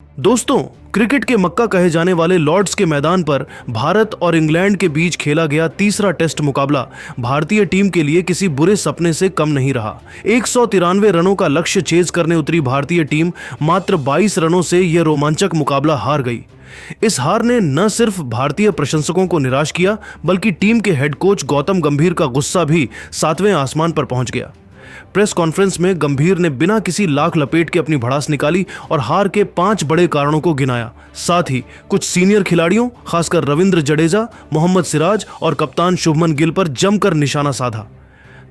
दोस्तों, क्रिकेट के मक्का कहे जाने वाले लॉर्ड्स के मैदान पर भारत और इंग्लैंड के बीच खेला गया तीसरा टेस्ट मुकाबला भारतीय टीम के लिए किसी बुरे सपने से कम नहीं रहा। 193 रनों का लक्ष्य चेज करने उतरी भारतीय टीम मात्र 22 रनों से यह रोमांचक मुकाबला हार गई। इस हार ने न सिर्फ भारतीय प्रशंसकों को निराश किया, बल्कि टीम के हेड कोच गौतम गंभीर का गुस्सा भी 7वें आसमान पर पहुंच गया। प्रेस कॉन्फ्रेंस में गंभीर ने बिना किसी लाख लपेट के अपनी भड़ास निकाली और हार के 5 बड़े कारणों को गिनाया। साथ ही कुछ सीनियर खिलाड़ियों, खासकर रविंद्र जडेजा, मोहम्मद सिराज और कप्तान शुभमन गिल पर जमकर निशाना साधा।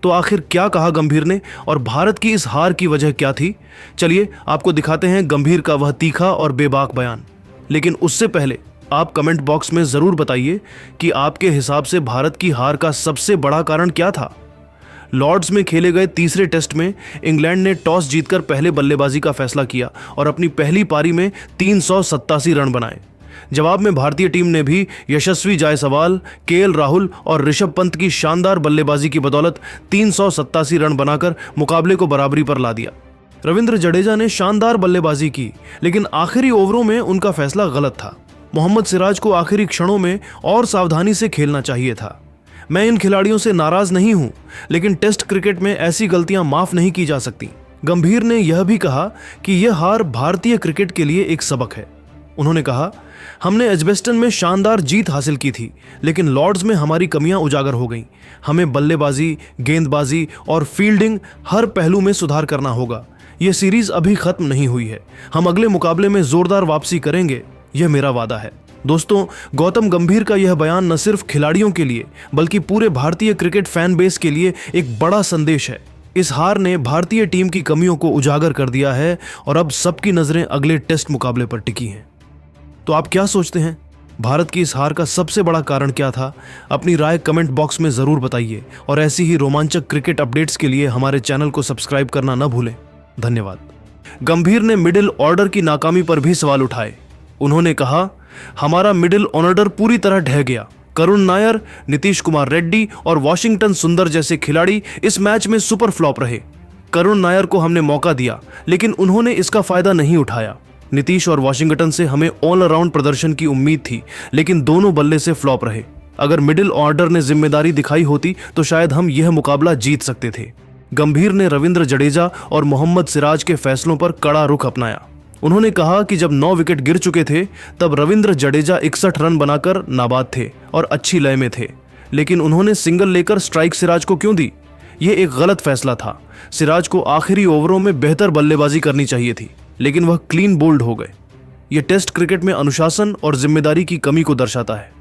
तो आखिर क्या कहा गंभीर ने और भारत की इस हार की वजह क्या थी? चलिए आपको दिखाते हैं गंभीर का वह तीखा और बेबाक बयान। लेकिन उससे पहले आप कमेंट बॉक्स में जरूर बताइए कि आपके हिसाब से भारत की हार का सबसे बड़ा कारण क्या था। लॉर्ड्स में खेले गए तीसरे टेस्ट में इंग्लैंड ने टॉस जीतकर पहले बल्लेबाजी का फैसला किया और अपनी पहली पारी में 387 रन बनाए। जवाब में भारतीय टीम ने भी यशस्वी जायसवाल, केएल राहुल और ऋषभ पंत की शानदार बल्लेबाजी की बदौलत 387 रन बनाकर मुकाबले को बराबरी पर ला दिया। रविंद्र जडेजा ने शानदार बल्लेबाजी की, लेकिन आखिरी ओवरों में उनका फैसला गलत था। मोहम्मद सिराज को आखिरी क्षणों में और सावधानी से खेलना चाहिए था। मैं इन खिलाड़ियों से नाराज नहीं हूं, लेकिन टेस्ट क्रिकेट में ऐसी गलतियां माफ नहीं की जा सकती। गंभीर ने यह भी कहा कि यह हार भारतीय क्रिकेट के लिए एक सबक है। उन्होंने कहा, हमने एजबेस्टन में शानदार जीत हासिल की थी, लेकिन लॉर्ड्स में हमारी कमियां उजागर हो गईं। हमें बल्लेबाजी, गेंदबाजी और फील्डिंग हर पहलू में सुधार करना होगा। यह सीरीज अभी खत्म नहीं हुई है। हम अगले मुकाबले में जोरदार वापसी करेंगे, यह मेरा वादा है। दोस्तों, गौतम गंभीर का यह बयान न सिर्फ खिलाड़ियों के लिए बल्कि पूरे भारतीय क्रिकेट फैन बेस के लिए एक बड़ा संदेश है। इस हार ने भारतीय टीम की कमियों को उजागर कर दिया है और अब सबकी नजरें अगले टेस्ट मुकाबले पर टिकी हैं। तो आप क्या सोचते हैं? भारत की इस हार का सबसे बड़ा कारण क्या था? अपनी राय कमेंट बॉक्स में जरूर बताइए और ऐसी ही रोमांचक क्रिकेट अपडेट्स के लिए हमारे चैनल को सब्सक्राइब करना न भूलें। धन्यवाद। गंभीर ने मिडिल ऑर्डर की नाकामी पर भी सवाल उठाए। उन्होंने कहा, हमारा मिडिल ऑर्डर पूरी तरह ढह गया। करुण नायर, नीतीश कुमार रेड्डी और वॉशिंगटन सुंदर जैसे खिलाड़ी इस मैच में सुपर फ्लॉप रहे। करुण नायर को हमने मौका दिया, लेकिन उन्होंने इसका फायदा नहीं उठाया। नीतीश और वॉशिंगटन से हमें ऑल अराउंड प्रदर्शन की उम्मीद थी, लेकिन दोनों बल्ले से फ्लॉप रहे। अगर मिडिल ऑर्डर ने जिम्मेदारी दिखाई होती तो शायद हम यह मुकाबला जीत सकते थे। गंभीर ने रविंद्र जडेजा और मोहम्मद सिराज के फैसलों पर कड़ा रुख अपनाया। उन्होंने कहा कि जब 9 विकेट गिर चुके थे तब रविंद्र जडेजा 61 रन बनाकर नाबाद थे और अच्छी लय में थे, लेकिन उन्होंने सिंगल लेकर स्ट्राइक सिराज को क्यों दी? यह एक गलत फैसला था। सिराज को आखिरी ओवरों में बेहतर बल्लेबाजी करनी चाहिए थी, लेकिन वह क्लीन बोल्ड हो गए। यह टेस्ट क्रिकेट में अनुशासन और जिम्मेदारी की कमी को दर्शाता है।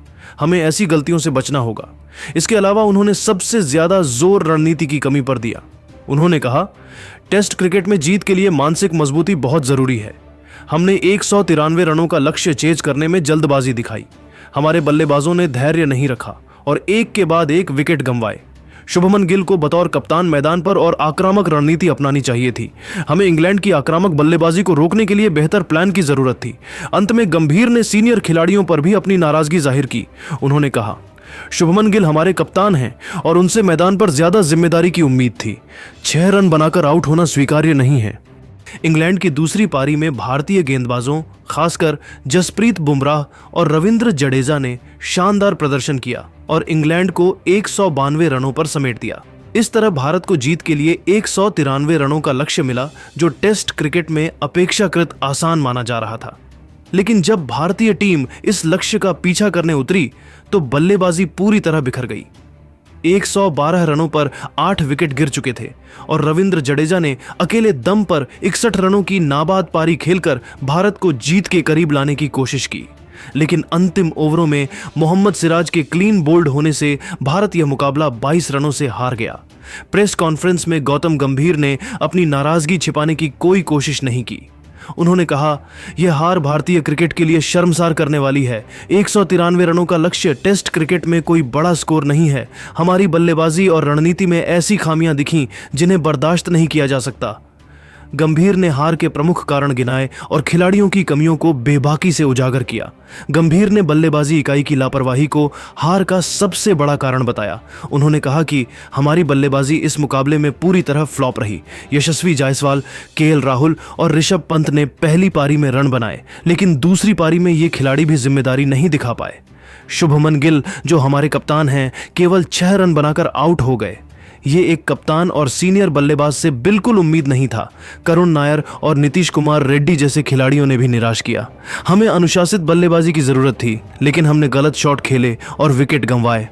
हमें ऐसी गलतियों से बचना होगा। इसके अलावा उन्होंने सबसे ज्यादा जोर रणनीति की कमी पर दिया। उन्होंने कहा, टेस्ट क्रिकेट में जीत के लिए मानसिक मजबूती बहुत जरूरी है। हमने 193 रनों का लक्ष्य चेज करने में जल्दबाजी दिखाई। हमारे बल्लेबाजों ने धैर्य नहीं रखा और एक के बाद एक विकेट गंवाए। शुभमन गिल को बतौर कप्तान मैदान पर और आक्रामक रणनीति अपनानी चाहिए थी। हमें इंग्लैंड की आक्रामक बल्लेबाजी को रोकने के लिए बेहतर प्लान की जरूरत थी। अंत में गंभीर ने सीनियर खिलाड़ियों पर भी अपनी नाराजगी जाहिर की। उन्होंने कहा, शुभमन गिल हमारे कप्तान हैं और उनसे मैदान पर ज्यादा जिम्मेदारी की उम्मीद थी। 6 रन बनाकर आउट होना स्वीकार्य नहीं है। इंग्लैंड की दूसरी पारी में भारतीय गेंदबाजों, खासकर जसप्रीत बुमराह और रविंद्र जडेजा ने शानदार प्रदर्शन किया और इंग्लैंड को 192 रनों पर समेट दिया। इस तरह भारत को जीत के लिए 193 रनों का लक्ष्य मिला, जो टेस्ट क्रिकेट में अपेक्षाकृत आसान माना जा रहा था। लेकिन जब भारतीय टीम इस लक्ष्य का पीछा करने उतरी तो बल्लेबाजी पूरी तरह बिखर गई। 112 रनों पर 8 विकेट गिर चुके थे और रविंद्र जडेजा ने अकेले दम पर 61 रनों की नाबाद पारी खेलकर भारत को जीत के करीब लाने की कोशिश की। लेकिन अंतिम ओवरों में मोहम्मद सिराज के क्लीन बोल्ड होने से भारत यह मुकाबला 22 रनों से हार गया। प्रेस कॉन्फ्रेंस में गौतम गंभीर ने अपनी नाराजगी छिपाने की कोई कोशिश नहीं की। उन्होंने कहा, यह हार भारतीय क्रिकेट के लिए शर्मसार करने वाली है। 193 रनों का लक्ष्य टेस्ट क्रिकेट में कोई बड़ा स्कोर नहीं है। हमारी बल्लेबाजी और रणनीति में ऐसी खामियां दिखीं जिन्हें बर्दाश्त नहीं किया जा सकता। गंभीर ने हार के प्रमुख कारण गिनाए और खिलाड़ियों की कमियों को बेबाकी से उजागर किया। गंभीर ने बल्लेबाजी इकाई की लापरवाही को हार का सबसे बड़ा कारण बताया। उन्होंने कहा कि हमारी बल्लेबाजी इस मुकाबले में पूरी तरह फ्लॉप रही। यशस्वी जायसवाल, केएल राहुल और ऋषभ पंत ने पहली पारी में रन बनाए, लेकिन दूसरी पारी में ये खिलाड़ी भी जिम्मेदारी नहीं दिखा पाए। शुभमन गिल, जो हमारे कप्तान हैं, केवल 6 रन बनाकर आउट हो गए। ये एक कप्तान और सीनियर बल्लेबाज से बिल्कुल उम्मीद नहीं था। करुण नायर और नीतीश कुमार रेड्डी जैसे खिलाड़ियों ने भी निराश किया। हमें अनुशासित बल्लेबाजी की जरूरत थी, लेकिन हमने गलत शॉट खेले और विकेट गंवाए।